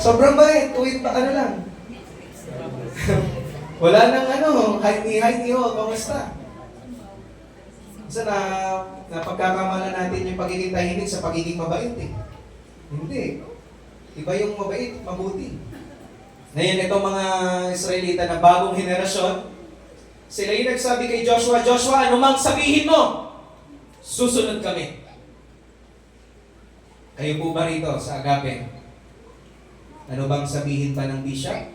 Sobrang bait, tuwid pa, ano lang. Wala nang ano, hi ni ho, kamusta? Kasi napagkakamalan natin yung pagiging tahimik sa pagiging mabait eh. Hindi. Iba yung mabait, mabuti. Ngayon, itong mga Israelita na bagong henerasyon, sila yung nagsabi kay Joshua, Joshua, ano mang sabihin mo, susunod kami. Kayo po ba rito sa Agape? Ano bang sabihin pa ng bishop?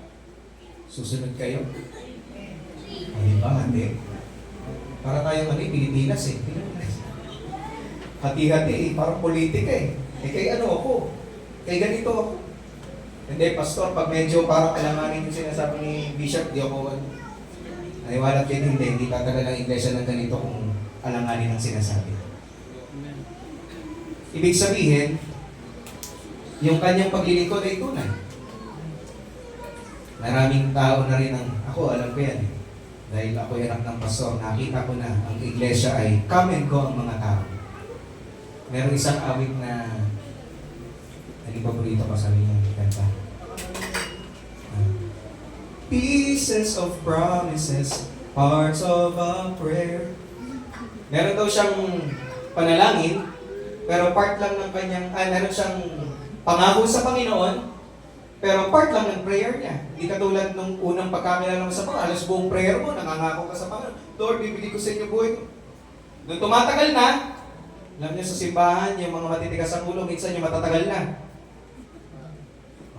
Susunod kayo? Ay ba, hindi. Para tayong Pilipinas eh. Hati-hati eh, parang politika eh. Eh kay ano ako? Kay ganito ako. Hindi, pastor, pag medyo parang alanganin yung sinasabi ni Bishop, di ako naniwala kayo hindi tatagal ang iglesia ng ganito kung alanganin ang sinasabi. Ibig sabihin, yung kanyang paglilingkod ay tunay. Maraming tao na rin ako alam ko yan eh. Dahil ako anak ng pastor, nakita ko na ang iglesia ay come and go ang mga tao. Meron isang awit na naging paborito ko sa niya, kanta. Pieces of promises, parts of a prayer. Meron daw siyang panalangin, pero part lang ng kanyang, meron siyang pangako sa Panginoon, pero part lang ng prayer niya. Hindi katulad nung unang pagkakilala mo sa Panginoon, alas buong prayer mo, nangangako ka sa Panginoon, Lord, bibili ko sa inyo buhay ko. Nung tumatagal na, alam niyo sa simbahan, yung mga matitigas ang ulo, minsan yung matatagal na.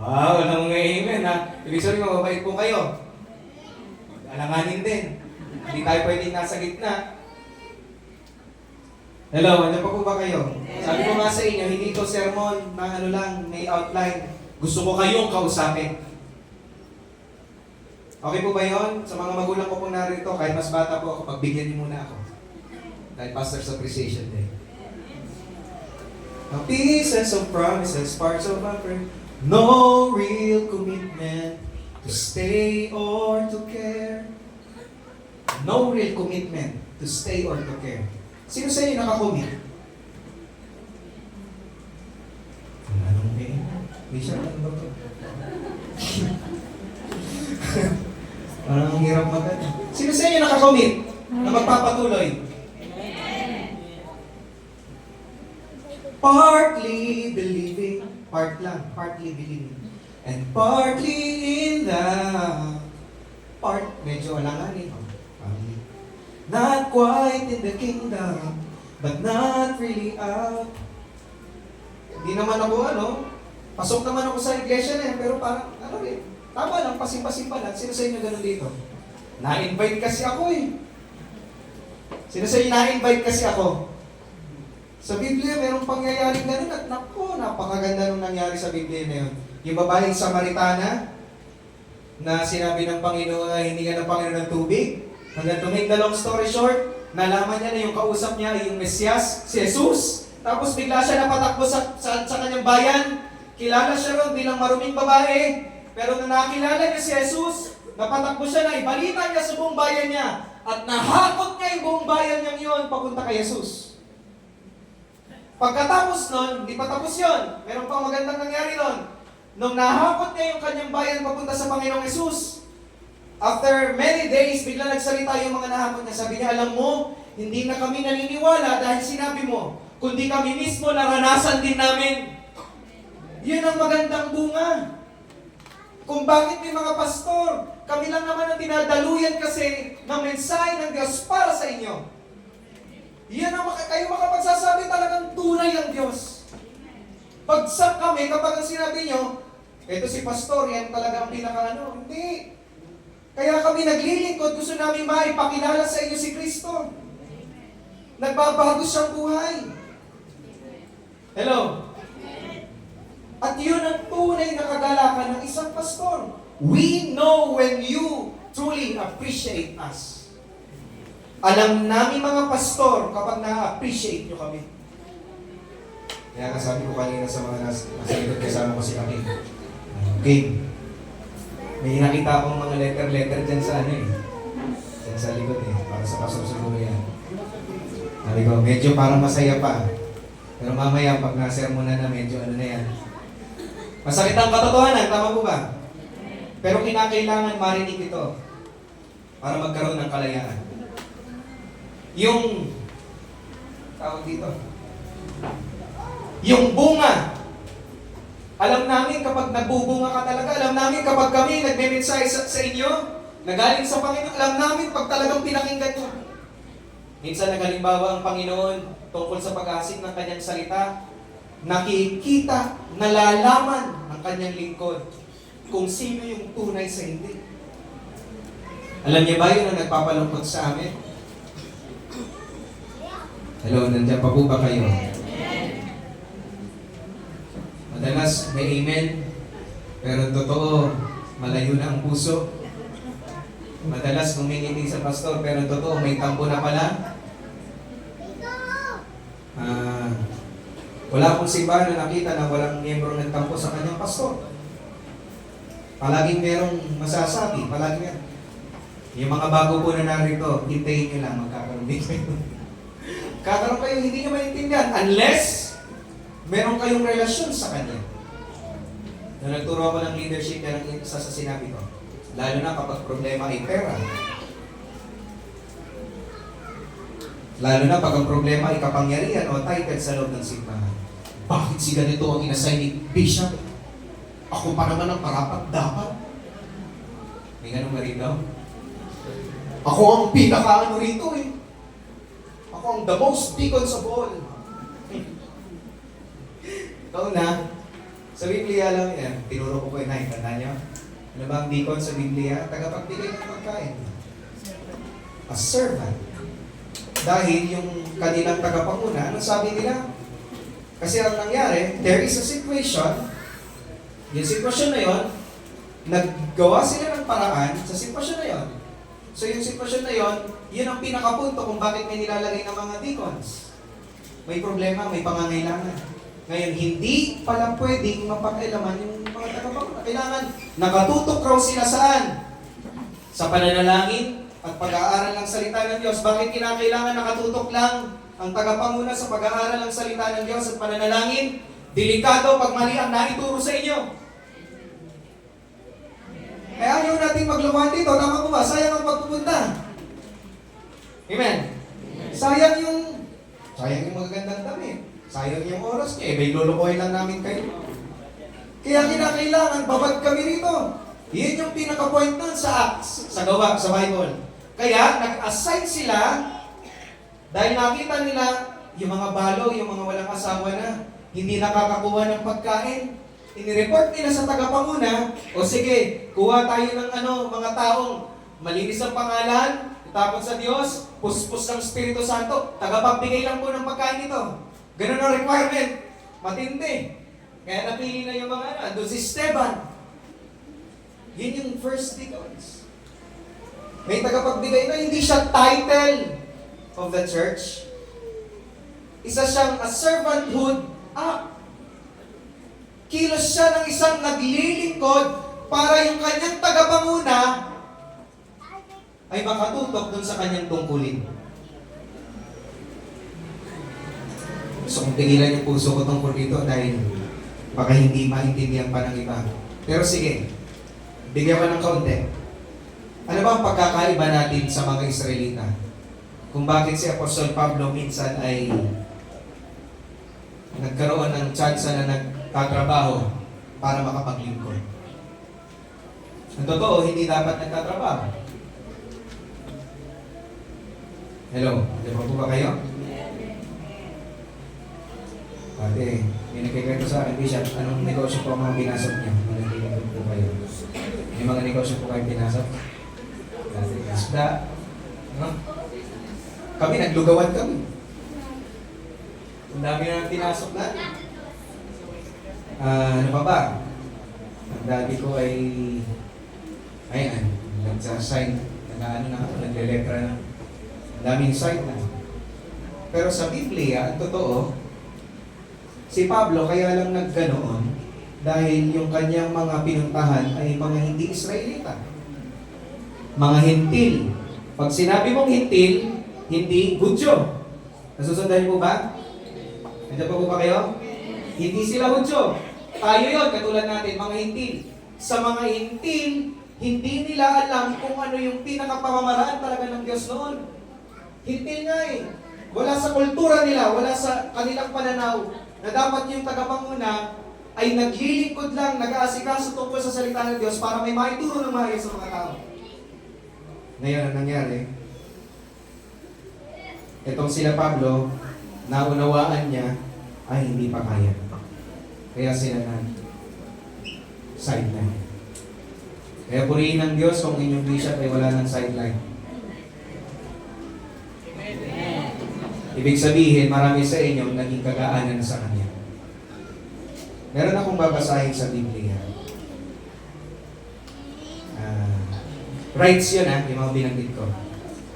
Wow, walang mga amen ha. Ibig sabihin, mababait po kayo. Alanganin din. Hindi tayo pwedeng nasa gitna. Hello, ano pa po ba kayo? Sabi ko nga sa inyo, hindi ito sermon na ano lang, may outline. Gusto ko kayong kausapin. Okay po ba yun? Sa mga magulang ko pong narito, kahit mas bata po ako, pagbigyan niyo muna ako. Dahil Pastor's Appreciation Day. Now, pieces of promises, parts of a prayer, no real commitment to stay or to care. No real commitment to stay or to care. Sino sa inyo nakakommit? Anong may? May siya, ano ba ito? Parang ang hirap maganda. Sino sa inyo nakakommit na magpapatuloy? Partly believing, part lang, partly believing. And partly in the part, medyo alanganin. Not quite in the kingdom, but not really out. Hindi naman ako pasok naman ako sa iglesia na yan, pero parang, tama lang, pasimpa-simpa lang. Sino sa inyo ganun dito? Na-invite kasi ako eh. Sino sa inyo na-invite kasi ako? Sa Biblia, mayroong pangyayaring ganun at naku, napakaganda nung nangyari sa Biblia na yun. Yung babaeng Samaritana, na sinabi ng Panginoon na hindi ka ng Panginoon ng tubig, hanggang to make the long story short, nalaman niya na yung kausap niya ay yung Mesyas, si Jesus. Tapos bigla siya napatakbo sa kanyang bayan. Kilala siya ron bilang maruming babae. Pero nung nakilala niya si Jesus, napatakbo siya na ibalita niya sa buong bayan niya. At nahakot niya yung buong bayan niyang yun papunta kay Jesus. Pagkatapos nun, hindi pa tapos yun. Meron pang magandang nangyari nun. Nung nahakot niya yung kanyang bayan papunta sa Panginoong Jesus, after many days, bigla nagsalita yung mga nahakot niya. Sabi niya, alam mo, hindi na kami naniniwala dahil sinabi mo, kundi kami mismo naranasan din namin. Yun ang magandang bunga. Kung bakit may mga pastor, kami lang naman ang dinadaluyan kasi ng mensahe ng Diyos para sa inyo. Yan ang kayo makapagsasabi talagang tunay ang Diyos. Pagsak kami, kapag ang sinabi nyo, ito si pastor, yan talaga ang hindi. Kaya kami naglilingkod, gusto namin maipakilala sa inyo si Kristo. Nagbabago siyang buhay. Hello? At yun ang tunay na kagalakan ng isang pastor. We know when you truly appreciate us. Alam namin mga pastor kapag na-appreciate nyo kami. Kaya kasabi ko kanina sa mga nasa likod kasama ko si Akin. Game. May nakita akong mga letter dyan sa dyan sa likod para sa pastor siguro yan. Sabi ko, medyo parang masaya pa. Pero mamaya pag na-sermonan na medyo na yan. Masakit ang katotohanan, tama po ba? Pero kinakailangan marinig ito para magkaroon ng kalayaan. Yung, tawag dito, yung bunga. Alam namin kapag nagbubunga ka talaga, alam namin kapag kami nagme-mensahe sa inyo, na galing sa Panginoon, alam namin pag talagang pinakinggan nyo. Minsan naghalimbawa ang Panginoon tungkol sa pag-asik ng kanyang salita, nakikita, nalalaman ng kanyang lingkod kung sino yung tunay sa hindi. Alam niyo ba yun ang nagpapalungkot sa amin? Hello, nandiyan pa po ba kayo? Madalas may amen, pero totoo, malayo na ang puso. Madalas ngumingiti sa pastor, pero totoo, may tampo na pala. Wala pong simbahan na nakita na walang miyembro nagtampo sa kanyang pastor. Palaging merong masasabi, palaging meron. Yung mga bago po na narito, hintayin nyo lang, magkakaroon din kayo. Kakaroon kayo, hindi nyo maintindihan, unless meron kayong relasyon sa kanya. Nung nagturo ako ng leadership, yan ang isa sa sinabi ko. Lalo na kapag problema ay pera. Lalo na pag ang problema ay kapangyarihan o title sa loob ng simbahan. Bakit si ganito ang inassign ni Bishop? Ako pa naman ang karapat dapat. May ganun ba rito? Ako ang pinaka-ano rito eh. Ako ang the most deacons of all. Ikaw na, sa Biblia lang yan, tinuro ko po yung tanda niyo? Ano ba ang deacon sa Biblia? Tagapagbigay ng pagkain. A servant. Dahil yung kanilang tagapanguna, ano sabi nila? Kasi ang nangyari, there is a situation, yung sitwasyon na yon, naggawa sila ng paraan sa sitwasyon na yon. So yung sitwasyon na yon, yun ang pinakapunto kung bakit may nilalagay ng mga deacons. May problema, may pangangailangan. Ngayon, hindi pala pwedeng mapakialaman yung mga tagapanguna. Kailangan nakatutok raw sila saan? Sa pananalangin at pag-aaral ng salita ng Diyos. Bakit kinakailangan nakatutok lang ang tagapanguna sa pag-aaral ng salita ng Diyos at pananalangin? Delikado pag mali ang naituro sa inyo. Kaya ayaw natin magluwan dito. Tama po ba? Sayang ang pagpupunta. Amen? Sayang yung magagandang damit. Sayang yung oras niya. May lulukoy lang namin kayo. Kaya kinakailangan, babad kami rito. Yun yung pinaka-point nun sa Acts, sa gawa, sa Bible. Kaya, nag-assign sila dahil nakita nila yung mga balo, yung mga walang asawa na, hindi nakakakuha ng pagkain. Inireport nila sa tagapanguna, o sige, kuha tayo ng mga taong malinis ang pangalan, itapon sa Diyos, puspos ng Espiritu Santo, tagapagbigay lang po ng pagkain ito. Ganun ang requirement. Matindi. Kaya napili na yung mga doon si Esteban. Yun yung first deacons. May tagapagbigay na hindi siya title of the church. Isa siyang a servanthood act. Kilos siya ng isang naglilingkod para yung kanyang tagapanguna ay makatutok dun sa kanyang tungkulin. So kung tigilan yung puso ko tungkol dito dahil baka hindi maintindihan pa ng iba. Pero sige, bigyan ko ng kaunti. Ano ba ang pagkakaiba natin sa mga Israelita? Kung bakit si Apostol Pablo minsan ay nagkaroon ng chance na nagtatrabaho para makapaglingkod. Ang totoo, hindi dapat nagtatrabaho. Hello, di ba po ba kayo? Ate, may nagkikwento sa akin, Bishop, anong negosyo po ang mga binasap niyo? Managilingkod po kayo. May mga negosyo po kayo binasap? Isda. No? Kami, naglugawan kami. Ang dami na pinasok na. Ano pa ba? Ang dati ko ay ayan, nagsasign, nagle-letra na. Ang daming sign na. Pero sa Biblia, ang totoo, si Pablo kaya lang nagganoon dahil yung kanyang mga pinuntahan ay mga hindi Israelita. Mga Hentil. Pag sinabi mong Hentil, hindi Hudyo. Nasusundan po ba? Nandiyan pa po ba kayo? Hindi sila Hudyo. Tayo yon, katulad natin, mga hintil. Sa mga hintil, hindi nila alam kung ano yung pinakapamamaraan talaga ng Diyos noon. Hintil nga eh. Wala sa kultura nila, wala sa kanilang pananaw na dapat yung tagapanguna ay naglilingkod lang, nag-aasikaso tungkol sa salita ng Diyos para may maituro ng maayos sa mga tao. Ngayon, ang nangyari, itong sila Pablo, naunawaan niya, ay hindi pa kaya. Kaya sila na sideline. Kaya purihin ng Diyos kung inyong bishop ay wala ng sideline. Ibig sabihin, marami sa inyo naging kagaanan sa Kanya. Meron akong babasahin sa Biblia. Rights yun yung mga binanggit ko.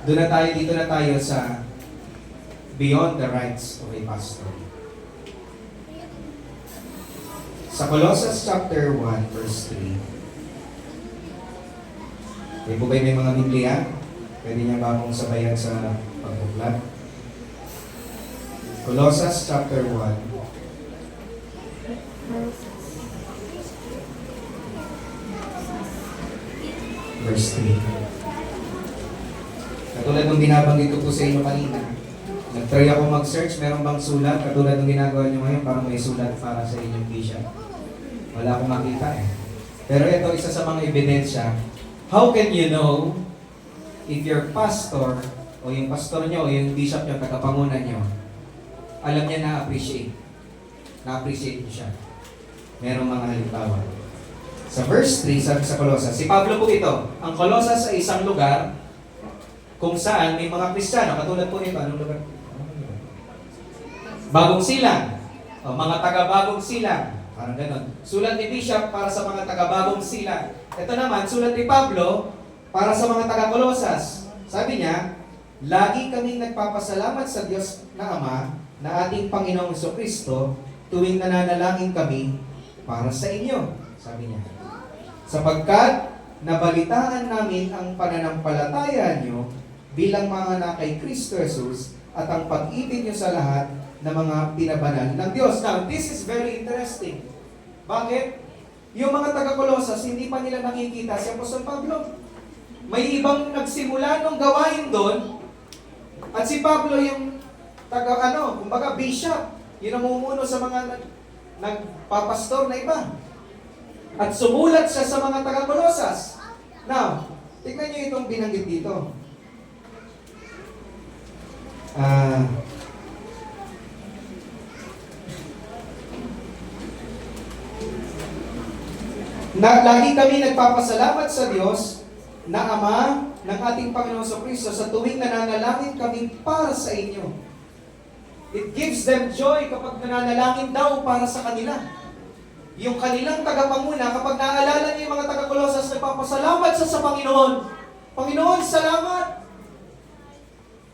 Dito na tayo sa beyond the rights of a pastor. Sa Colossus chapter 1, verse 3. May po ba may mga Biblia? Pwede niya ba akong sabayan sa pagbuklat? Colossus chapter 1. Verse 3. Katulad ng binabanggit ko po sa inyo kanina, nag-try ako mag-search, meron bang sulat? Katulad ng ginagawa nyo ngayon, parang may sulat para sa inyong bishop. Wala akong makita eh. Pero ito, isa sa mga ebidensya. How can you know if your pastor, o yung pastor nyo, o yung bishop nyo, tagapangunan nyo, alam niya na-appreciate. Na-appreciate nyo siya. Merong mga halimbawa. Sa verse 3, sabi sa Colossus, si Pablo po ito, ang Colossus ay isang lugar kung saan may mga Kristiyano, katulad po nito, anong lugar? Bagong Silang, o mga taga-Bagong Silang, parang ganon. Sulat ni Bishop para sa mga taga-Bagong Silang. Ito naman, sulat ni Pablo para sa mga taga-Colossus. Sabi niya, lagi kaming nagpapasalamat sa Diyos na Ama na ating Panginoong Jesucristo tuwing nananalangin kami para sa inyo. Sabi niya, sapagkat nabalitaan namin ang pananampalataya nyo bilang mga anak kay Kristo Jesus at ang pag-ibig nyo sa lahat ng mga pinabanal ng Diyos. Now, this is very interesting. Bakit? Yung mga taga-Colossus, hindi pa nila nakikita si Apostol Pablo. May ibang nagsimula nung gawain doon at si Pablo yung kumbaga bishop, yung namumuno sa mga nagpapastor na iba. At sumulat siya sa mga taga-Colossus. Now, tignan niyo itong binanggit dito. Lagi kami nagpapasalamat sa Diyos na Ama ng ating Panginoon Jesucristo sa tuwing nananalangin kami para sa inyo. It gives them joy kapag nananalangin daw para sa kanila. Yung kanilang tagapanguna, kapag naalala niyo yung mga taga-Colossus, nagpapasalamat sa Panginoon. Panginoon, salamat!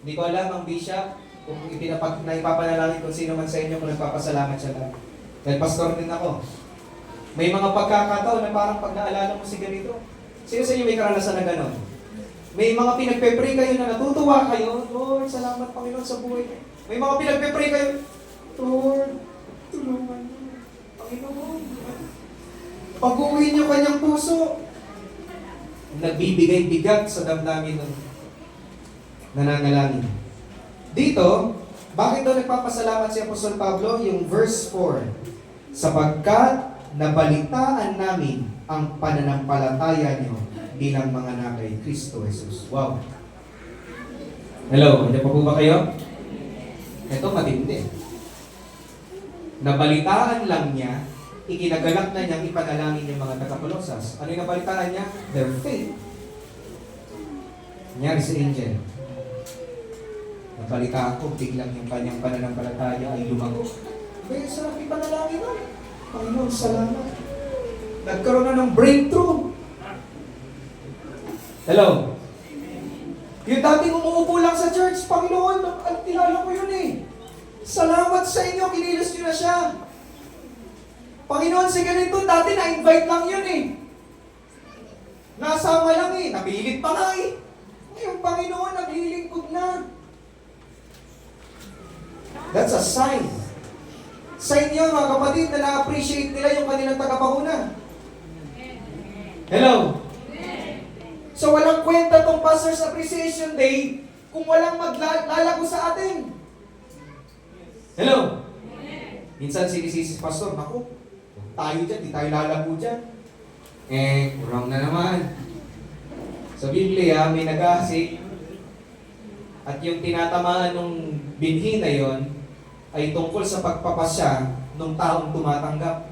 Hindi ko alam ang bishop kung naipapanalangin kung sino man sa inyo kung nagpapasalamat siya lang. Dahil pastor din ako. May mga pagkakataon na parang pag naalala mo si ganito. Sino sa inyo may karanasan na gano'n? May mga pinagpe-pray kayo na natutuwa kayo. Lord, salamat Panginoon sa buhay. May mga pinagpe-pray kayo. Lord, tulungan niyo. Panginoon, pag-uwi niyo kanyang puso. Nagbibigay bigat sa damdamin ng nananalangin. Dito, bakit daw nagpapasalamat si Apostol Pablo? Yung verse 4. Sapagkat nabalitaan namin ang pananampalataya niyo bilang mga anak kay Kristo Jesus. Wow. Hello, hindi pa po ba kayo? Ito matindi. Nabalitaan lang niya, ikinagalak na niyang ipanalangin yung mga taga-Colossus. Ano yung nabalitaan niya? Their faith. Nangyari si Angel. Nabalita ko, biglang yung kanyang pananampalataya ay lumago. Kaya sarap ipanalangin nun. Panginoon, salamat. Nagkaroon na ng breakthrough. Hello? Yung dating umuupo lang sa church, Panginoon, kilala ko yun eh. Salamat sa inyo, kinilos nyo na siya. Panginoon, si ganito, dati na-invite lang yun eh. Nasama lang eh, napilit pa nga eh. Ngayon, Panginoon, naglilingkod na. That's a sign. sa inyo mga kapatid na na-appreciate nila yung kanilang tagapanguna? Hello? So walang kwenta tong Pastor's Appreciation Day kung walang maglalago sa atin. Hello? Minsan sinisisi pastor, naku, tayo dyan, di tayo lalago dyan. Wrong na naman. Sa Biblia, may nag-aasik at yung tinatamaan ng binhi na yon ay tungkol sa pagpapasya ng taong tumatanggap.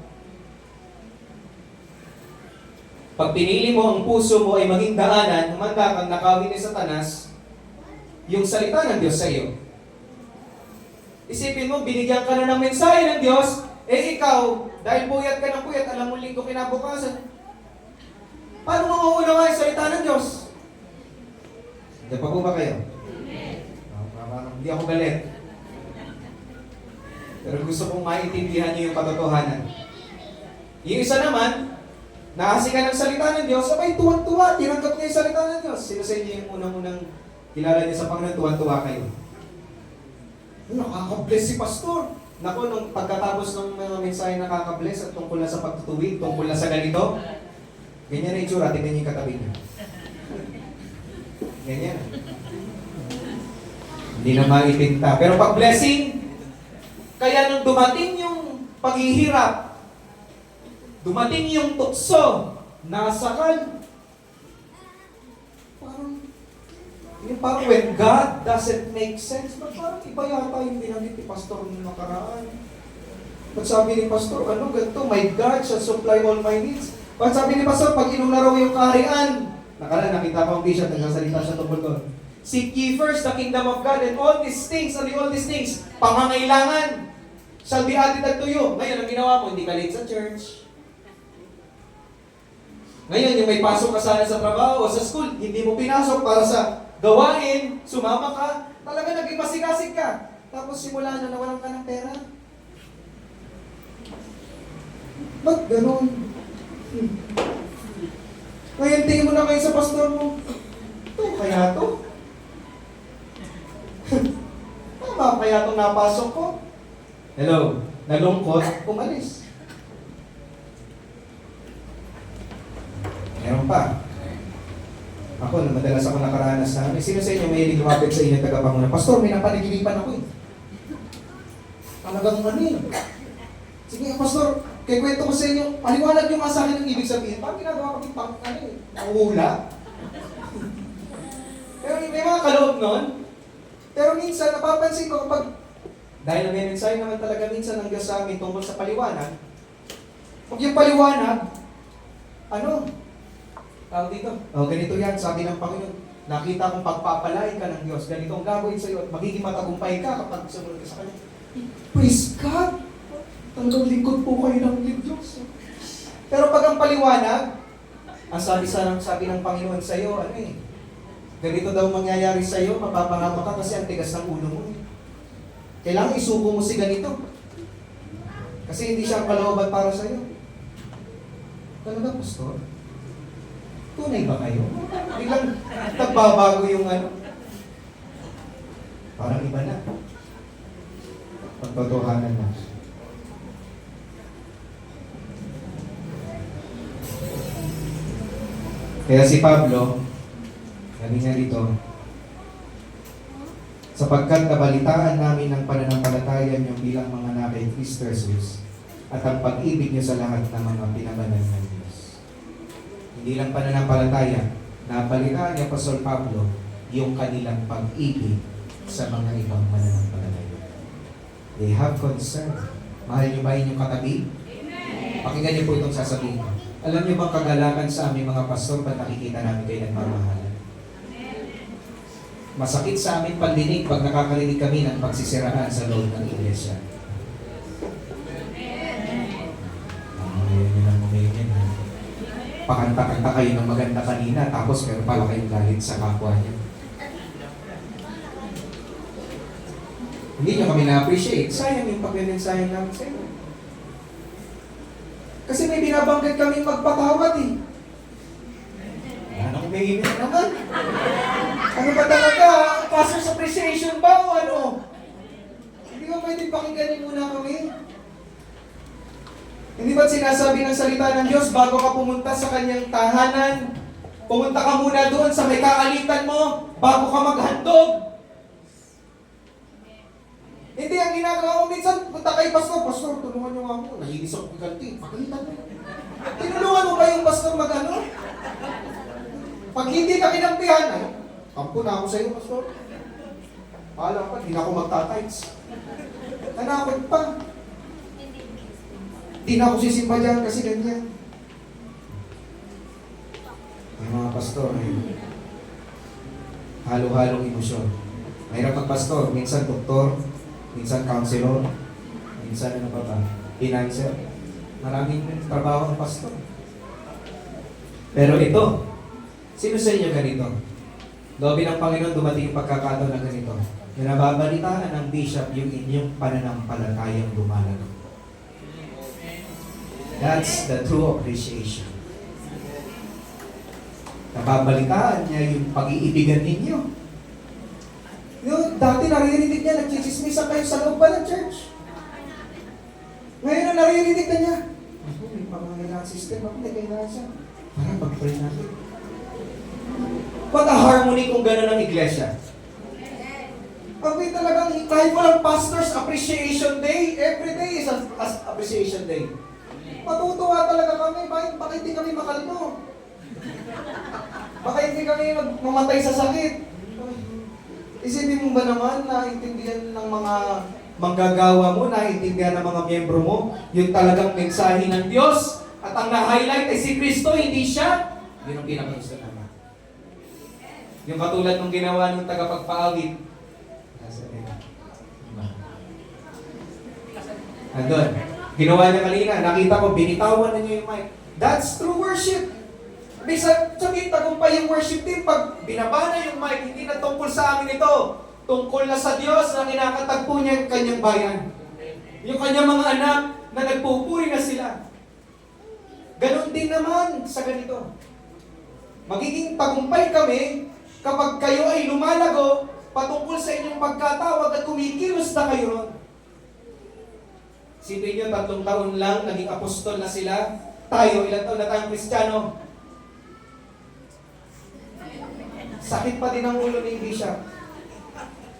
Pag pinili mo ang puso mo ay maging daanan, humanda kang nakawin ni Satanas, yung salita ng Diyos sa iyo. Isipin mo, binigyan ka na ng mensahe ng Diyos, ikaw, dahil puyat ka ng puyat, alam mo linggo kinabukasan, paano mo mauunawa yung salita ng Diyos? Hindi pa po ba kayo? Hindi ako galit. Pero gusto kong maintindihan niyo yung katotohanan. Yung isa naman, naasi ka ng salita ng Diyos, sabay tuwan-tuwa, tinanggap niya yung salita ng Diyos. Sino sa inyo yung unang-unang kilala niya sa Panginoon, tuwan-tuwa kayo? Nakaka-bless si pastor. Naku, nung pagkatapos ng mga mensahe nakaka-bless at tungkol na sa pagtutuwid, tungkol na sa ganito, ganyan na itsura, tingnan niyo yung katabi niya. Ganyan. Hindi na maitinta. Pero pag blessing, kaya nung dumating yung paghihirap, dumating yung tukso, nasakal, parang when God doesn't make sense, parang iba yata yung binanggit ni Pastor nung nakaraan. Pag sabi ni Pastor, ano ganito, my God shall supply all my needs. Pag sabi ni Pastor, pag inuna raw yung kaharian, nakaraan, nakita ko ang t-shirt, nagsasalita siya tungkol doon. Seek ye first the kingdom of God and all these things, pangangailangan, shall be added unto you. Ngayon, ang ginawa mo, hindi ka late sa church. Ngayon, yung may pasok ka sana sa trabaho o sa school, hindi mo pinasok para sa gawain, sumama ka, talaga naging masigasig ka. Tapos simula na nawalan ka ng pera. Ba't ganun? Ngayon, tingin mo na kayo sa pastor mo. Ito, kaya to? Tama kaya itong napasok ko? Hello? Nalungkot, umalis. Meron pa. Ako, madalas ako nakaranas na, sino sa inyo may lumapit sa inyo tagapanguna? Pastor, may napanigilipan ako eh. Talagang ano eh. Sige, Pastor, kaya kwento ko sa inyo, paliwanag nyo nga sa akin ang ibig sabihin. Parang ginagawa kami pang ano eh, nahuhula. Pero may mga kaloob nun. Pero minsan, napapansin ko kapag, dahil may mensahe naman talaga minsan ng Diyos sa amin tungkol sa paliwanag, pag yung paliwanag, ano, tawag dito, ganito yan, sabi ng Panginoon, nakita kong pagpapalay ka ng Diyos, ganito ang gagawin sa iyo at magiging matagumpay ka kapag sumunod ka sa Kanya. Praise God! Talagang lingkod po kayo ng Diyos. Pero pag ang paliwanag, ang sabi ng Panginoon sa iyo, ano eh, ganito daw mangyayari sa iyo, mapapangapa ka kasi ang tigas ng ulo mo. Kailangan isuko mo si ganito. Kasi hindi siya ang kalooban para sa iyo. Talaga, Pastor? Tunay ba kayo? Biglang nagbabago yung ano. Parang iba na. Pagtotohanan na. Kaya si Pablo, sabi nga dito, sapagkat nabalitaan namin ang pananampalataya niyo bilang mga anak kay Kristo Jesus at ang pag-ibig niyo sa lahat ng mga pinabanal ng Diyos. Hindi lang pananampalataya, nabalitaan ni Apostol Pablo yung kanilang pag-ibig sa mga ibang mananampalataya. They have concern. Mahal niyo ba inyong katabi? Pakinggan niyo po itong sasabihin ko. Alam niyo bang kagalakan sa aming mga pastor pag nakikita namin kayo nagmamahalan? Masakit sa amin pandinig pag nakakarinig kami ng pagsisiraan sa loob ng iglesia. Pakanta-kanta kayo ng maganda kanina, tapos meron pala kayong galit sa kapwa niyo. Hindi niyo kami na-appreciate. Sayang yung pag-mensahe namin sa inyo. Kasi may binabanggit kaming magpatawad eh. Anong umiinit naman? Ano ba talaga? Pastor's appreciation ba o ano? Hindi ba pwede pakingganin muna kami? ba't sinasabi ng salita ng Diyos, bago ka pumunta sa kanyang tahanan, pumunta ka muna doon sa may kaalitan mo, bago ka maghandog. Hindi, ang ginagawa mo minsan, punta kay pastor, pastor, tulungan niyo ako, nahinis ako ganti, pagalitan mo. Tinulungan mo ba yung pastor mag-ano? Pag hindi ka kinampihan, ay, kampo na ako sa iyo, pastor. Pala pa, hindi na ako magtatights. Nanakot pa. Hindi na ako sisimba dyan kasi ganyan. Ang mga pastor, ay halo-halong emosyon. Mahirap mag-pastor, minsan doktor, minsan counselor, minsan ano pa ba, financer. Maraming trabaho ng pastor. Pero ito, sino sa inyo ganito? Lobi ng Panginoon, dumating yung pagkakataon na ganito. Nababalitaan ng bishop yung inyong pananampalatayang lumalago. That's the true appreciation. Nababalitaan niya yung pag-iibigan ninyo. Yung dati naririnig niya, nagchichismisan kayo sa loob pa ng church. Ngayon na naririnig na niya. Ako, may pangangailangan system ako, may kailangan siya. Para pag-pray natin. What a harmony kung gano'n ang iglesia. Pag-pray talagang, kahit walang pastor's appreciation day, every day is appreciation day. Matutuwa talaga kami, baka hindi kami makalmo. Baka hindi kami mamatay sa sakit. Isipin mo ba naman na intindihan ng mga manggagawa mo, naintindihan ng mga miyembro mo, yung talagang mensahe ng Diyos, at ang na-highlight ay si Kristo, hindi siya. Yun ang pinakagusto naman. Yung katulad ng ginawa ng tagapagpaawit. Andun. Ginawa niya kanina, nakita ko, binitawan na niya yung mic. That's true worship. Ibig sabihin, tagumpay yung worship team, pag binabana yung mic, hindi na tungkol sa amin ito. Tungkol na sa Diyos na kinakatagpo niya yung kanyang bayan. Yung kanyang mga anak na nagpupuri na sila. Ganon din naman sa ganito. Magiging tagumpay kami kapag kayo ay lumalago patungkol sa inyong pagkatawag at kumikilos na kayo ron. Sipin nyo, 3 taon lang, naging apostol na sila. Tayo, ilang taon na tayong Kristiyano? Sakit pa din ang ulo ni Bishop.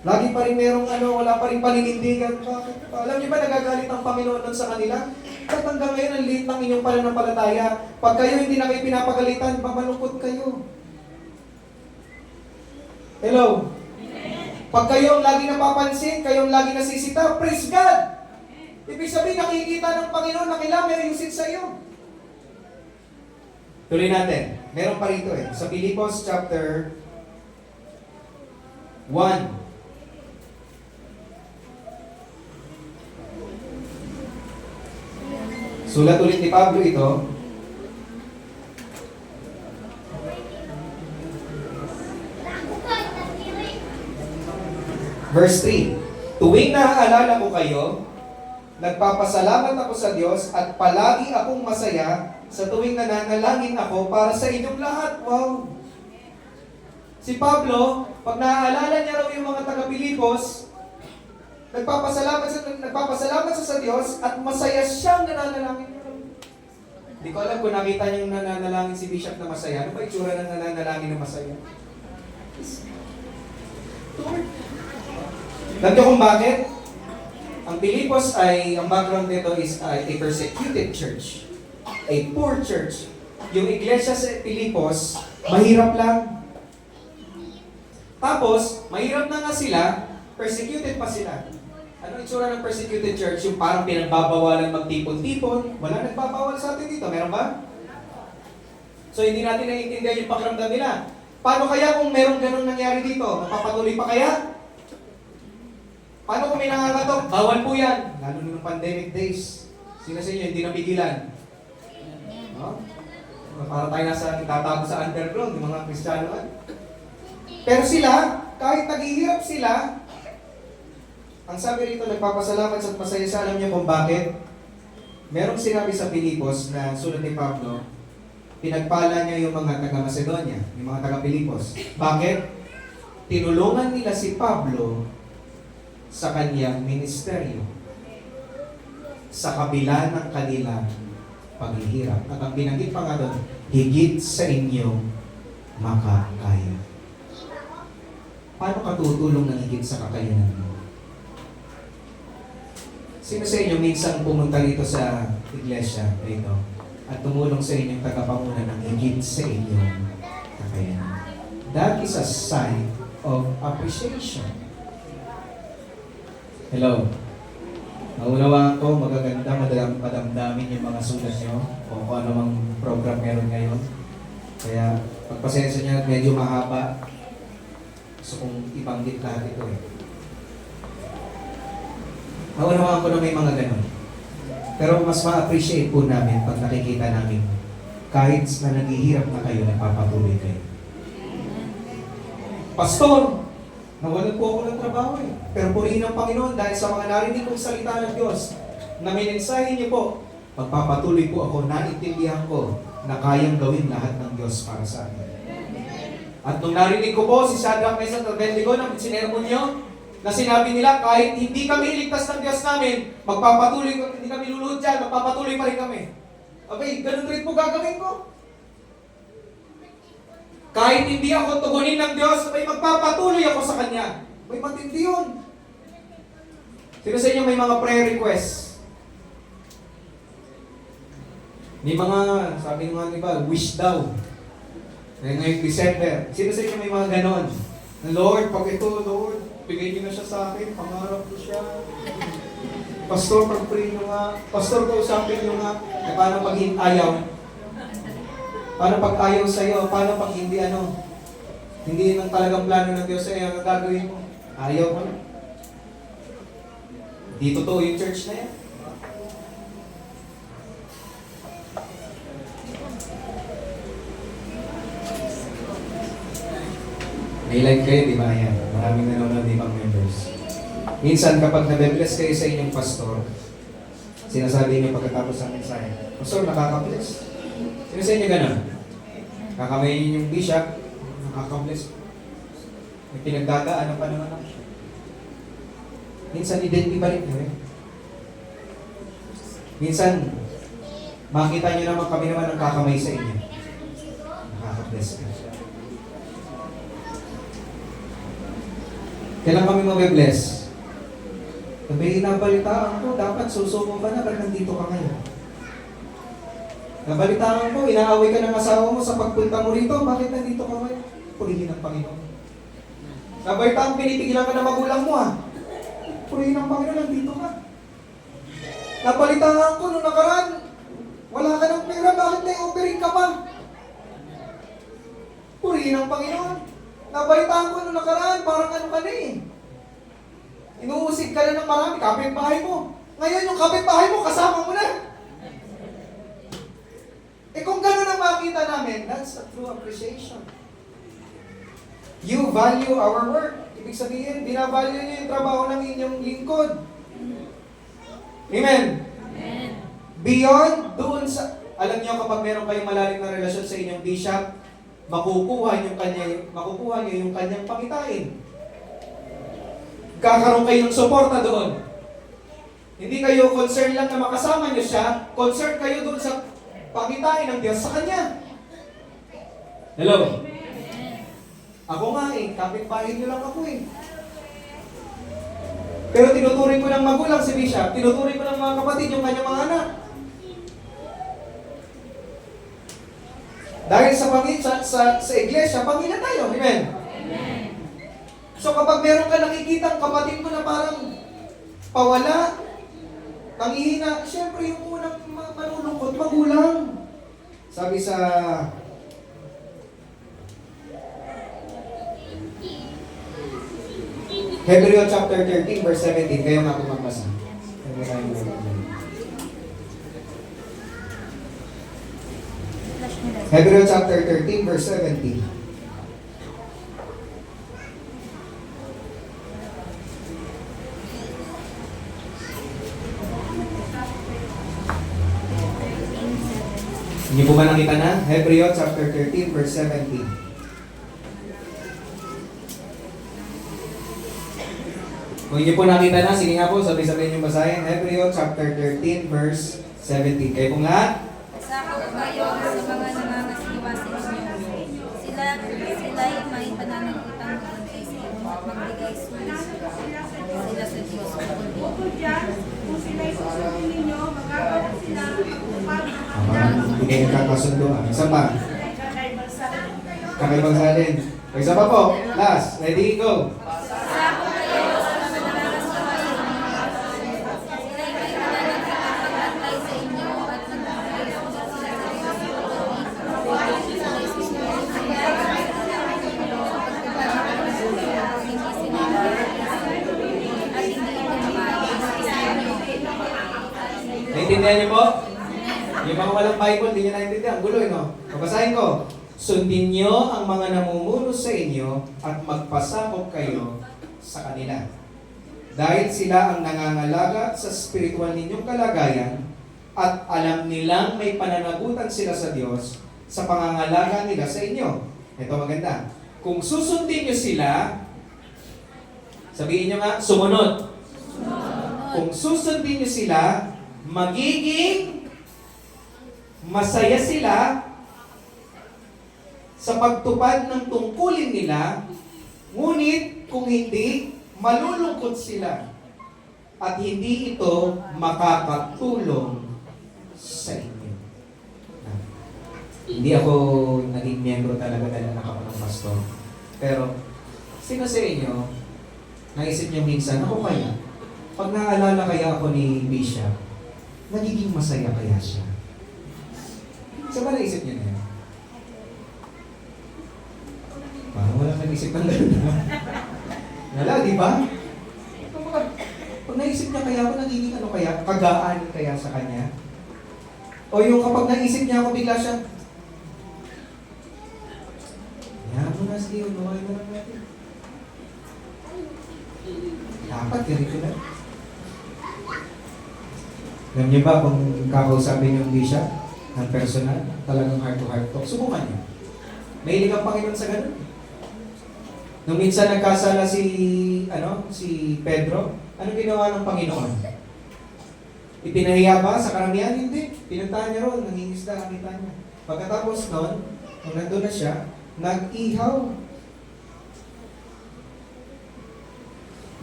Lagi pa rin merong wala pa rin paninindigan. Bakit? Alam niyo ba nagagalit ang Panginoon doon sa kanila? At hanggang ngayon, ang liit ng inyong pananampalataya. Pag kayo hindi na kayo pinapagalitan, mamalungkot kayo. Hello? Pag kayo ang lagi napapansin, kayo ang lagi nasisita, praise God! Ibig sabihin, nakikita ng Panginoon na kailangan may ayusin sa iyo. Tuloy natin. Meron pa rito Sa Filipos chapter 1. Sulat ulit ni Pablo ito. Verse 3. Tuwing naaalala ko kayo, nagpapasalamat ako sa Diyos at palagi akong masaya sa tuwing nananalangin ako para sa inyong lahat. Wow! Si Pablo, pag naaalala niya raw yung mga taga-Pilipos, nagpapasalamat siya sa Diyos at masaya siyang nananalangin. Hindi ko alam kung nakita niyo yung nananalangin si Bishop na masaya. Ano ba itsura ng nananalangin na masaya? Alam niyo kung bakit? Ang Pilipos ang background nito is a persecuted church. A poor church. Yung iglesia sa Pilipos, mahirap lang. Tapos, mahirap na nga sila, persecuted pa sila. Ano itsura ng persecuted church? Yung parang pinagbabawalan magtipon-tipon. Wala nagbabawal sa atin dito. Meron ba? So, hindi natin naiintindihan yung pakiramdam nila. Paano kaya kung meron ganun nangyari dito? Mapapatuloy pa kaya? Paano kung may nangangatok? Bawal po yan. Lalo nung pandemic days. Sino sa inyo hindi napigilan? No? Para tayo nasa itatago sa underground, yung mga Kristiyano. Pero sila, kahit naghihirap sila, ang sabi rito, nagpapasalamat at masaya siya. Alam niyo kung bakit? Merong sinabi sa Pilipos na sulat ni Pablo, pinagpala niya yung mga taga-Macedonia, yung mga taga-Pilipos. Bakit? Tinulungan nila si Pablo sa kanyang ministeryo. Sa kabila ng kanilang paghihirap. At ang binanggit pa nga doon, higit sa inyong makakaya. Paano ka tutulong ng higit sa kakayanan mo? Sino sa inyo minsan pumunta dito sa iglesia dito at tumulong sa inyong tagapanguna ng higit sa inyong kakayanan? That is a sign of appreciation. Hello. Naunawaan ko, magaganda, madamdamin yung mga sulat nyo o kung ano mang program meron ngayon. Kaya, pagpasensya nyo, medyo mahaba. Gusto kong ibanggit lahat ito eh. Naunawaan ko na may mga ganun. Pero mas ma-appreciate po namin pag nakikita namin kahit na naghihirap na kayo, nagpapatuloy kayo. Pastor, nawalan po ako ng trabaho eh. Pero purihin ng Panginoon dahil sa mga narinig kong salita ng Diyos na minensahe niyo po, magpapatuloy po ako, naintindihan ko na kayang gawin lahat ng Diyos para sa akin. At nung narinig ko po si Shadrach, Meshach at Abednego na sinermon niyo, na sinabi nila kahit hindi kami iligtas ng Diyos namin, magpapatuloy, hindi kami luluhod dyan, magpapatuloy pa rin kami. Okay, ganun rin po gagawin ko. Kahit hindi ako tugunin ng Diyos, may magpapatuloy ako sa Kanya. May matindi yun. Sino sa inyo may mga prayer requests? May mga, sabi nga diba, wish daw. Ngayong December. Sino sa inyo may mga ganon? Lord, pag ito, Lord, bigay niyo na siya sa akin, pangarap ko siya. Pastor, pag-pray nyo nga. Pastor, kausapin nyo nga. Eh, paano pag ayaw? Paano pag ayaw sa'yo? Paano pag hindi hindi nang talagang plano ng Diyos sa'yo, ang gagawin mo? Ayaw mo na. Di totoo yung church na yan. May live kayo, di ba yan? Maraming nanonood, di bang members? Minsan kapag nabe-bless kayo sa inyong pastor, sinasabi niyo pagkatapos ng mensahe, Pastor, nakaka-bless. Sino sa inyo ganun? Kakamayin yung bishop, nakaka-bless. May pinagdadaanan pa naman ako. Minsan identify nyo eh. Minsan, makita nyo naman kami naman ang kakamay sa inyo. Nakaka-bless ka. Kailan kami mabe-bless? Sabi, nabalitaan ko, dapat susuko ka na pag nandito ka ngayon. Nabalitaan ko, inaaway ka ng asawa mo sa pagpunta mo rito, bakit nandito ka ngayon? Purihin ng Panginoon. Nabalitaan, pinipigilan ka ng magulang mo ha. Purihin ng Panginoon, nandito ka. Nabalitaan ko, nung nakaraan, wala ka ng pera, bakit na-offering ka pa? Purihin ng Panginoon. Nabalitaan ko nung nakaraan, parang ano ka na eh. Inuusig ka na ng marami, kapitbahay mo. Ngayon yung kapitbahay mo, kasama mo na. Eh kung gano'n ang makita namin, that's a true appreciation. You value our work. Ibig sabihin, binavalue niyo yung trabaho ng inyong lingkod. Amen? Amen. Beyond doon sa, alam niyo kapag meron kayong malalim na relasyon sa inyong bishop, makukuha niyo yung kanyang pangitain. Kakaroon kayo ng suporta doon. Hindi kayo concerned lang na makasama niyo siya, concerned kayo doon sa pangitain ng Diyos sa Kanya. Hello? Ako nga eh, kapitbahay niyo lang ako eh. Pero tinuturing ko ng magulang si Bishop, tinuturing ko ng mga kapatid yung kanyang mga anak. Dahil sa iglesia, pamilya tayo. Amen? Amen. So kapag meron ka nakikitang kapatid mo na parang pawala, pangihina, siyempre yung unang malulungkot, magulang. Sabi sa Hebrew chapter 13, verse 17, kayo nga po magbasa. Hebrew chapter 13, verse 17. Hindi po ba nakita na? Hebrew chapter 13, verse 17. Kung hindi po nakita na, sige nga po, sabay-sabay niyong basahin. Hebrew chapter 13, verse 17. Kayo po nga? Sakop kayo sa mga nangangasiwa sa inyo. Sila'y may pananagutan doon kay sa inyo at magbigay sulis sila sa Diyos. Bukod dyan, kung sila'y susundin ninyo, magagawa sila upang Hindi kayo nagkakasunduan. Isa pa. Kakaibang salin. Isa pa po. Last. Ready, go. Sakop kayo sa mga nangangasiwa sa inyo. Sila'y may pananagutan magbantay sa inyo at magbigay sulis sila sa Diyos. Sila'y susunod sila hindi sila at hindi ito maayos sa inyo. Naintindihan niyo po? Yung mga walang Bible, hindi niyo naintindihan. Ang gulo, no? Babasahin ko. Sundin niyo ang mga namumuno sa inyo at magpasakop kayo sa kanila. Dahil sila ang nangangalaga sa spiritual ninyong kalagayan at alam nilang may pananagutan sila sa Diyos sa pangangalaga nila sa inyo. Ito maganda. Kung susundin niyo sila, sabihin niyo nga, sumunod. Kung susundin niyo sila, magiging masaya sila sa pagtupad ng tungkulin nila, ngunit kung hindi, malulungkot sila at hindi ito makakatulong sa inyo. Hindi ako naging miyembro talaga dahil anak ako ng pastor. Pero, sino sa inyo, naisip niyo minsan, ako kaya, pag naalala kaya ako ni Bishop, nagiging masaya kaya siya? Sa ba naisip niyo na yun? Parang walang nag-isip ng gano'n. Wala, di ba? Pag naisip niya kaya ako, nagiging ano kaya, kagaan kaya sa kanya? O yung kapag naisip niya ako, bigla siya, yan mo na, sige, unawain na lang natin. Dapat, ganito na. Alam niyo ba kung kakausapin yung Bishop ng personal, talagang heart-to-heart talk, subukan niyo. Mahilig ang Panginoon sa ganun. Nung minsan nagkasala si Pedro, ano ginawa ng Panginoon? Ipinahiya ba sa karamihan? Hindi. Pinuntahan niya roon, nangingisda, nakita niya. Pagkatapos noon, nung nandun na siya, nag-ihaw.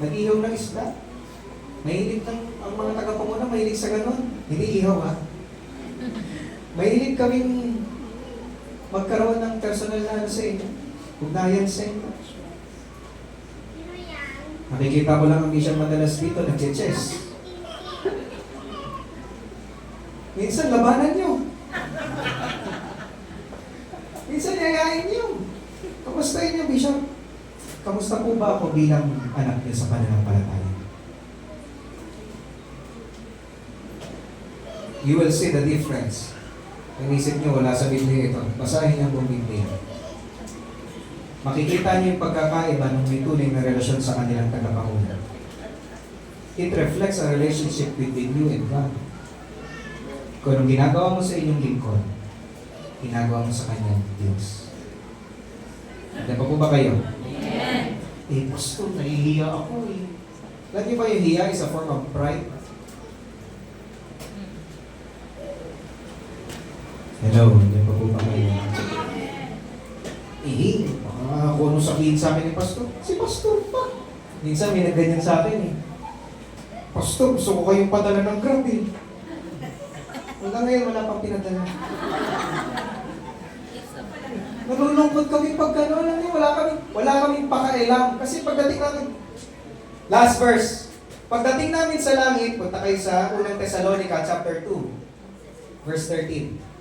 Nag-ihaw ng isda. Mahilig ang mga taga-pamuna, mahilig sa ganun. Hindi ihaw ha. Mahilig kaming magkaroon ng personal na ano sa inyo. Ugnayan sa inyo. Nakikita ko lang ang Bishop madalas dito, nag-chess. Minsan, labanan nyo. Minsan, yayain nyo. Kamustahin nyo, Bishop? Kamusta po ba ako bilang anak niyo sa pananampalataya? You will see the difference. Ang isip nyo, wala sa Biblia ito. Basahin niyo ang Biblia. Makikita niyo yung pagkakaiba ng may tunay na relasyon sa kanilang tagapanguna. It reflects a relationship between you and God. Kung anong ginagawa mo sa inyong lingkod, ginagawa mo sa kanyang Diyos. Handa pa po ba kayo? Amen. Pastor, nahihiya ako eh. Alam niyo ba yung hiya is a form of pride? Hello, handa pa po ba kayo? Baka kung ano sabihin sa akin ni Pastor, si Pastor pa. Minsan may nagganyan sa akin eh. Pastor, gusto ko kayong padala ng Grab eh. Hanggang ngayon wala pang pinadala. Nalulungkot kami pag gano'n. Alam niyo, wala kaming pakailam. Kasi pagdating namin, last verse, pagdating namin sa langit, punta kayo sa unang Thessalonica chapter 2, verse 13.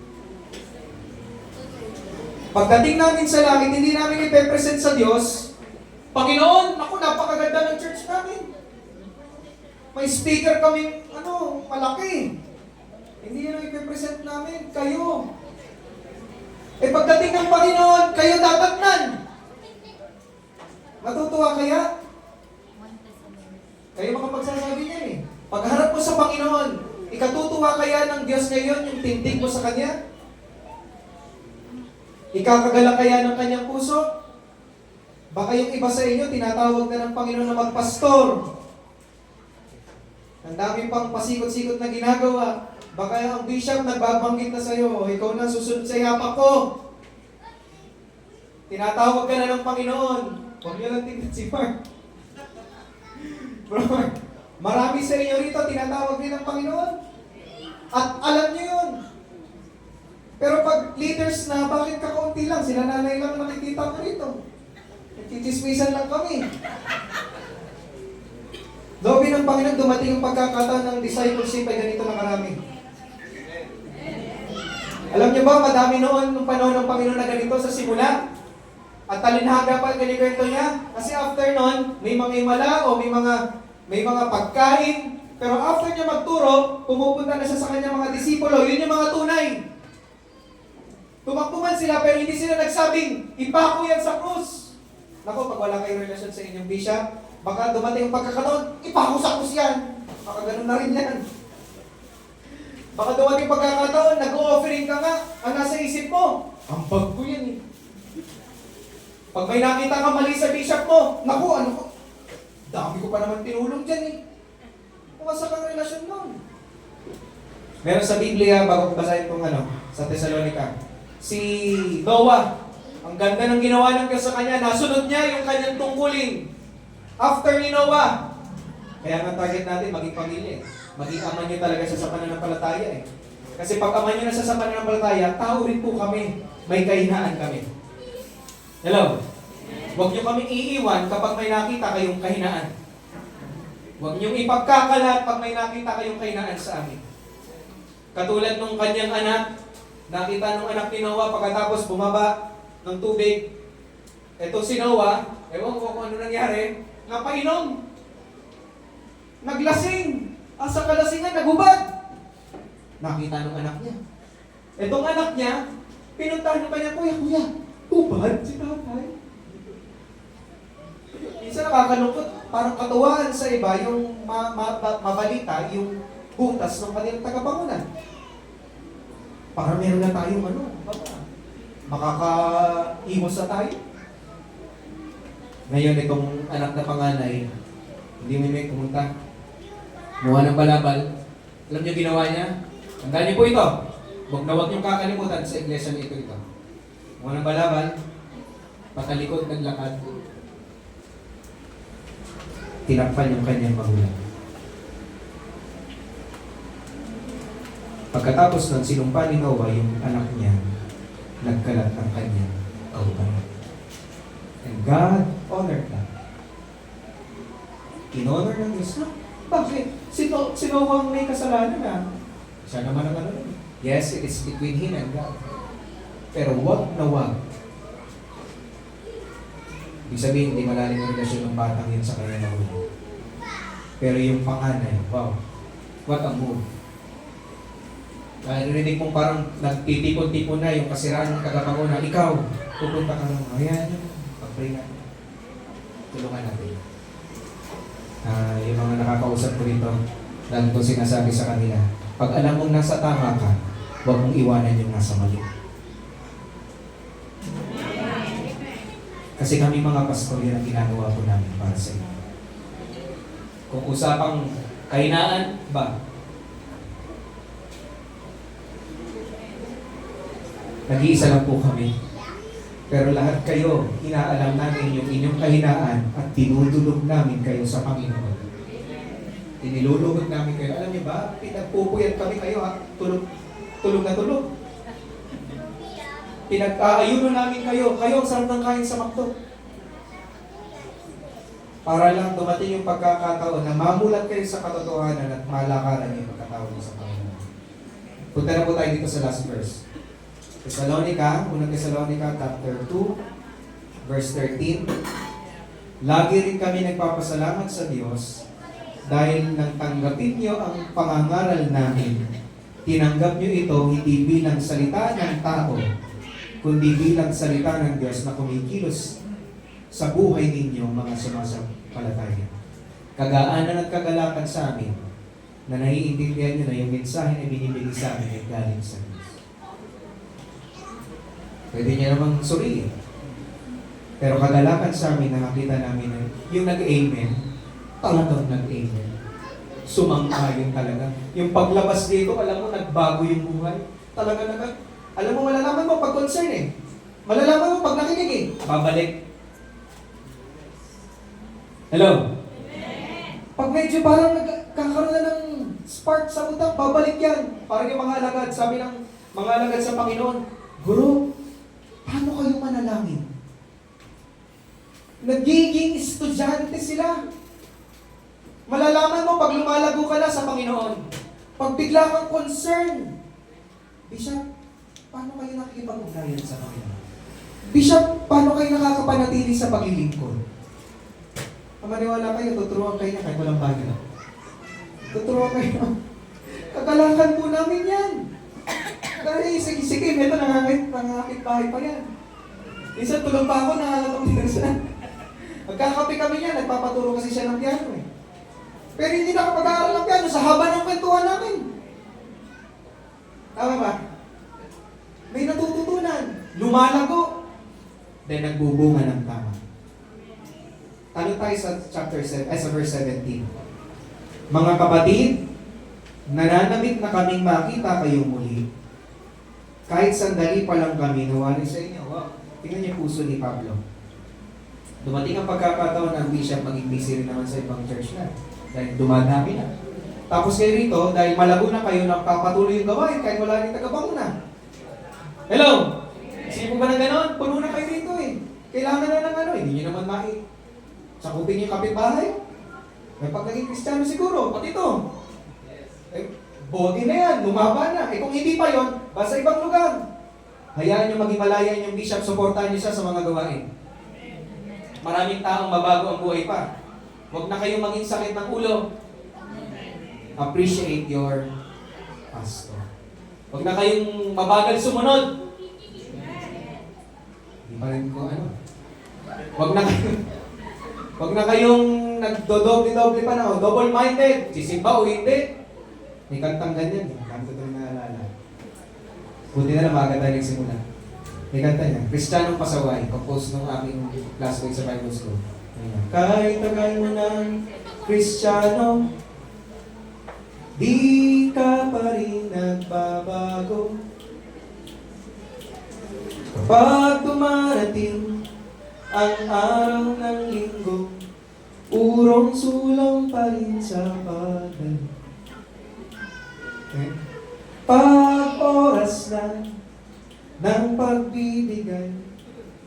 Pagdating namin sa langit, hindi namin ipepresent sa Diyos, Panginoon, naku, napakaganda ng church namin. May speaker kaming, malaki. Hindi yun ang ipepresent namin, kayo. Pagdating ng Panginoon, kayo datatnan. Matutuwa kaya? Kayo makapagsasabi niyan eh. Pagharap mo sa Panginoon, ikatutuwa kaya ng Diyos ngayon yung tindig mo sa Kanya? Ikakagala kaya ng Kanyang puso? Baka yung iba sa inyo, tinatawag na ng Panginoon na magpastor. Ang dami pang pasikot-sikot na ginagawa. Baka ang bishop nagbabanggit na sa'yo, ikaw na susunod sa yapak ko. Tinatawag ka na ng Panginoon. Huwag niyo lang tingnan si Mark. Bro, marami sa inyo rito, tinatawag din ng Panginoon. At alam niyo yun. Pero pag leaders na, bakit kakaunti lang? Sila nanay lang nakikita ko rito. Nagtitismisan lang kami. Lobi ng Panginoon, dumating yung pagkakataon ng discipleship ay ganito na karami. Alam niyo ba, madami noon, nung panahon ng Panginoon na ganito sa simula. At talinhaga pa, kinikwento niya. Kasi after noon, may mga himala o may mga pagkain. Pero after niya magturo, pumupunta na siya sa kanyang mga disipulo. Yun yung mga tunay. Tumakbo man sila, pero hindi sila nagsabing, ipako yan sa krus. Naku, pag wala kayong relasyon sa inyong bishop, baka dumating yung pagkakataon, ipako sa krus yan. Baka ganun na rin yan. Baka dumating pagkakataon, nag-o-offering ka nga, ang nasa isip mo, ang bag ko yan eh. Pag may nakita ka mali sa bishop mo, naku, ano ko, dami ko pa naman tinulong dyan eh. Kumasa kang relasyon mo. Meron sa Biblia, bago ko basahin itong sa Thessalonica, si Noah, ang ganda ng ginawa ng Diyos sa kanya, nasunod niya yung kanyang tungkulin. After ni Noah, kaya ang target natin, maging pamilya eh. Maging ama niyo talaga siya sa pananampalataya eh. Kasi pag ama niyo na siya sa pananampalataya, tao rin po kami. May kahinaan kami. Hello? Huwag niyo kaming iiwan kapag may nakita kayong kahinaan. Huwag niyong ipagkakalat pag may nakita kayong kahinaan sa amin. Katulad nung kanyang anak, nakita nung anak ni Noah pagkatapos bumaba ng tubig. Ito si Noah, ewan ko kung ano nangyari, napainom. Naglasing. Sa kalasingan, nagubad. Nakita ng anak niya. Itong anak niya, pinuntahan ng kanya, Kuya, hubad si tatay. Minsan nakakalungkot, parang katuwaan sa iba, yung mabalita, yung butas ng kanilang tagapangunan. Para meron na tayong makakaiwas na tayo. Ngayon, itong anak na panganay, hindi may pumunta. Muha ng balabal. Alam niyo ginawa niya? Tandaan niyo po ito. Huwag na huwag niyong kakalimutan sa iglesia na ito. Muha ng balabal. Patalikod naglakad. Tinakpan yung kanyang magulang. Pagkatapos nun, sinumpa ni Noah yung anak niya, nagkalat ng kanyang kauban. And God honored that. In-honor ng Diyos na. Bakit? Si Noah may kasalanan na. Siya naman ang Yes, it is between him and God. Pero wag na wag. Ibig sabihin, hindi malalim ang relasyon ng batang yun sa kanya magulang. Pero yung panganay, wow, what a move. Narinig mong parang nagtitipon-tipon na yung kasiraan ng tagapangunan. Ikaw, pupunta ka lang. Ayan, pag-pray natin. Tulungan natin. Yung mga nakakausap ko dito, lagi ko sinasabi sa kanila, pag alam mong nasa tama ka, huwag mong iwanan yung nasa mali. Kasi kami mga pastor, yan ang ginagawa po namin para sa inyo. Kung usapang kahinaan ba, nag-iisa lang po kami. Pero lahat kayo, inaalam namin yung inyong kahinaan at tinutulog namin kayo sa Panginoon. Tinilulugod namin kayo. Alam niyo ba, pinagpupuyat kami kayo tulog na tulog. Pinag-aayuno namin kayo. Kayo ang sarap ng kain sa McDo. Para lang dumating yung pagkakataon na mamulat kayo sa katotohanan at malakaran yung pagkatawag niyo sa Panginoon. Punta na po tayo dito sa last verse. Unang Thessalonica, chapter 2, verse 13. Lagi rin kami nagpapasalamat sa Diyos dahil nang tanggapin niyo ang pangangaral namin. Tinanggap niyo ito hindi bilang salita ng tao, kundi bilang salita ng Diyos na kumikilos sa buhay ninyong mga sumasampalataya. Kagaanan at kagalakan sa amin na naiintindihan niyo na yung mensahe na binibigay sa amin ay galing sa Diyos. Pwede niya namang suriin. Pero kagalakan sa amin na nakita namin na yung nag-amen, talagang nag-amen. sumang-ayon talaga. Yung paglabas dito, alam mo, nagbago yung buhay. Talaga naman. Alam mo, malalaman mo pag concern eh. Malalaman mo pag nakinig eh. Babalik. Hello? Pag medyo parang nagkakaroon na ng spark sa utak, babalik yan. Parang yung mga alagad, sabi ng mga alagad sa Panginoon, Guru, paano kayo manalangin? Nagiging estudyante sila. Malalaman mo pag lumalago ka na sa Panginoon. Pag bigla kang concern, Bishop, paano kayo nakikipag-ugnayan sa Panginoon? Bishop, paano kayo nakakapanatili sa paglilingkod? Maniwala kayo, tuturuan kayo niya kahit walang bagay. Tuturuan kayo. Kagalakan po namin yan. Dahil sige, ito nangangakit bahay pa yan. Minsan tulog pa ako, nangangatong minsan. Magkakape kami niya, nagpapaturo kasi siya ng piano eh. Pero hindi nakapag-aaral ng piano sa haba ng kwentuhan namin. Tama ba? May natututunan. Lumalago. Then nagbubunga ng tama. Tanong tayo sa sa verse 17. Mga kapatid, nananabik na kaming makita kayo muli. Kahit sandali pa lang kami nawali sa inyo. Wow. Tingnan niyo puso ni Pablo. Dumating ang pagkakataon ng bishop maging busy rin naman sa ibang church na. Dahil dumadami na. Tapos kayo rito, dahil malago na kayo, nagpapatuloy yung gawain kahit wala rin tagapanguna. Hello? Isipin ba na gano'n? Puno na kayo rito eh. Kailangan na ng ano, hindi nyo naman sakupin yung kapitbahay. May pag naging Kristiyano siguro, pati ito. Eh, body na yan, lumaba na. Eh kung hindi pa yon, basta ibang lugar. Hayaan nyo maging malayan yung bishop, supportahan nyo siya sa mga gawain. Maraming taong mabago ang buhay pa. Huwag na kayong maging sakit ng ulo. Appreciate your pastor. Huwag na kayong mabagal sumunod. Hindi pa rin ko ano. Huwag na kayong nagdodoble-doble pa na, double-minded. Sisimba o hindi. May kantang ganyan. Kanto ito naalala. Buti na lang maaga tayo nagsimula. May kanta niya. Kristiyanong Pasaway. Compose nung aming classmate sa Bible School. Ayan. Kahit tagal mo ng Kristiyano, di ka pa rin nagbabago. Kapag dumarating ang araw ng linggo, urong sulang pa rin sa bagal. Okay? Pag oras na ng pagbibigay,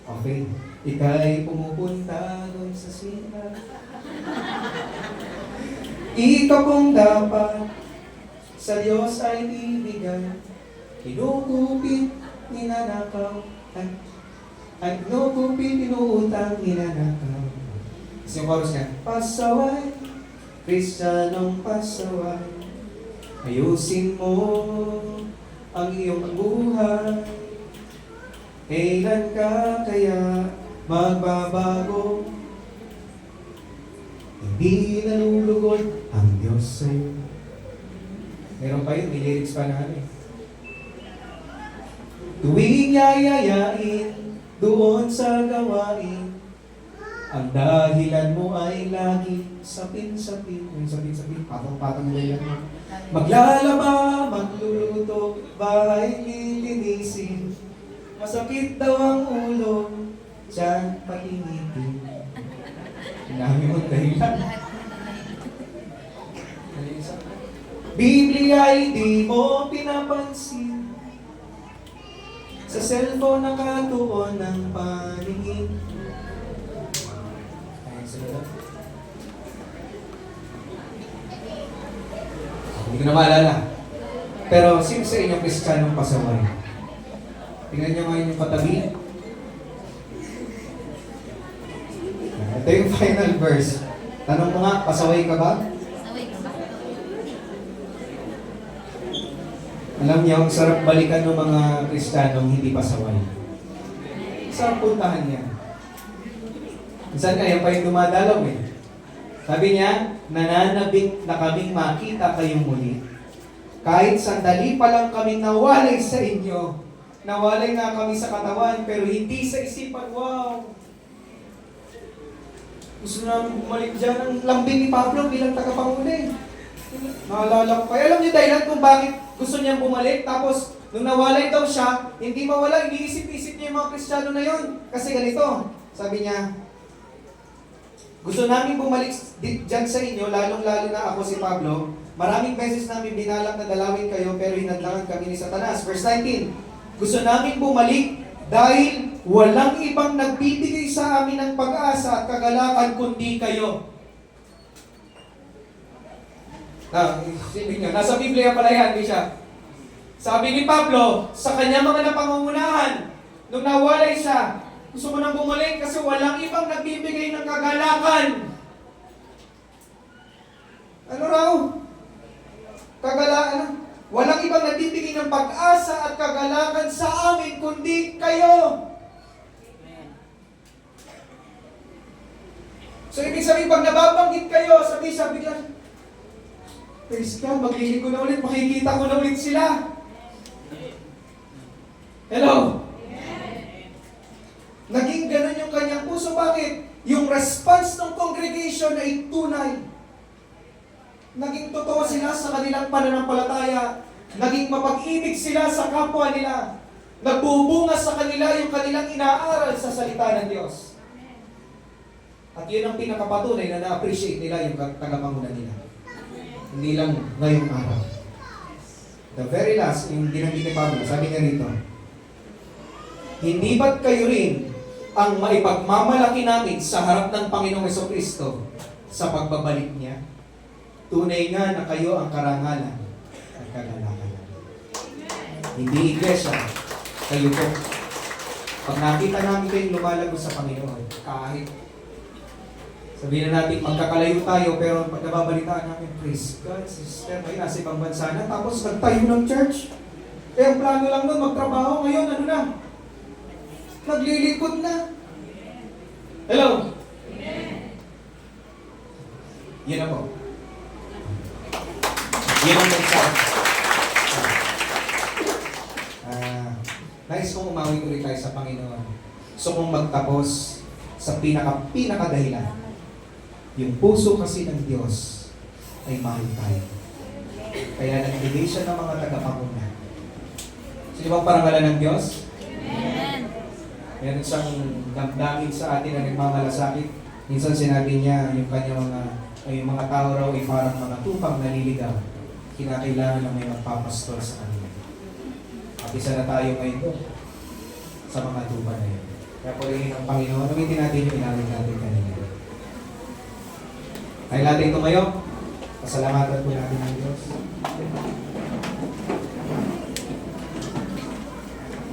okay, ika'y pumupunta doon sa sila. Ikaw kung dapat sa Diyos ay ibigay, kinukupit, ninanakaw, ay kinukupit, inuutang, ninanakaw. Kasi yung chorus niya, pasaway, Kristiyanong pasaway, ayusin mo ang iyong buhay. Kailan ka kaya magbabago? Hindi nalulugod ang Diyos sa'yo. Meron pa yun, may lyrics pa na ano eh. Tuwing yayayain doon sa gawain, ang dahilan mo ay lagi sapin-sapin. Yung sapin-sapin, patong-patong nila yan. Maglalaba, magluluto, bahay lilinisin. Masakit daw ang ulo, tiyan painitin. Dami mong dahilan. Biblia ay di mo pinapansin. Sa cellphone nakatuon ng paningin. Ayan sila. Hindi ko na maalala. Pero sino sa inyo Kristiyanong pasaway? Tingnan nyo ngayon yung katabi. Ito yung final verse. Tanong mo nga, pasaway ka ba? Alam niyo, ang sarap balikan ng mga Kristiyanong hindi pasaway. Sarap puntahan niya. Minsan kaya pa yung dumadalaw eh. Sabi niya, nananabik na kaming makita kayong muli. Kahit sandali pa lang kaming nawalay sa inyo. Nawalay nga kami sa katawan, pero hindi sa isipan. Wow! Gusto namin bumalik dyan ang lambing ni Pablo bilang tagapanguna eh. Naalala ko. Kaya alam niyo dahilan kung bakit gusto niyang bumalik. Tapos, nung nawalay daw siya, hindi mawala, iniisip-isip niya yung mga Kristiyano na yon. Kasi ganito, sabi niya, gusto namin bumalik dyan sa inyo, lalong-lalo na ako si Pablo. Maraming beses namin binalak na dalawin kayo, pero hinadlangan kami ni Satanas. Verse 19, gusto namin bumalik dahil walang ibang nagbibigay sa amin ng pag-asa at kagalakan kundi kayo. Sabi niya, nasa Biblia pala yan, di siya. Sabi ni Pablo, sa kanya mga napangungunahan, nung nawalay siya, gusto mo nang bumalik kasi walang ibang nagbibigay ng kagalakan. Ano raw? Kagalakan? Walang ibang nagbibigay ng pag-asa at kagalakan sa amin kundi kayo. So ibig sabihin, pag nababanggit kayo, sabi siya bigla, praise God, maglilingkod ko na ulit, makikita ko na ulit sila. Hello? Naging ganun yung kanyang puso. Bakit? Yung response ng congregation ay tunay. Naging totoo sila sa kanilang pananampalataya. Naging mapag-ibig sila sa kapwa nila. Nagbubunga sa kanila yung kanilang inaaral sa salita ng Diyos. At yun ang pinakapatunay na na-appreciate nila yung tagapangunan nila. Hindi lang ngayong araw. The very last, yung dinanggit ni Pablo, sabi niya rito, hindi ba't kayo rin ang maipagmamalaki namin sa harap ng Panginoong Jesucristo sa pagbabalik niya? Tunay nga na kayo ang karangalan at kagalakan. Hindi iglesia, kayo po. Pag nakita namin kayong lumalago sa Panginoon, kahit sabihin na natin magkakalayo tayo, pero pag nababalitaan namin, praise God, sister, ay nasa ibang bansa na, tapos nagtayo ng church. Eh, ang plano lang nun, magtrabaho. Ngayon, ano na? Naglilingkod na. Hello? Yan na po. Yan ang mensahe. Nais kong umawit ulit tayo sa Panginoon. So kung magtapos sa pinaka-dahilan, yung puso kasi ng Diyos ay mahal tayo. Kaya nagbigay siya ng mga tagapangunan. Sino bang parangalan ng Diyos? Amen. Meron siyang damdamin sa atin na nagmamalasakit. Minsan sinabi niya yung kanyang yung mga tao raw ay parang mga tupang naliligaw. Kinakailangan na may magpapastol sa kanila. At isa na tayo ngayon doon sa mga tupa na yun. Kaya po rin ang Panginoon, umitin natin yung inawin natin kanina. Ay natin tumayo. Pasalamatan po natin ang Diyos.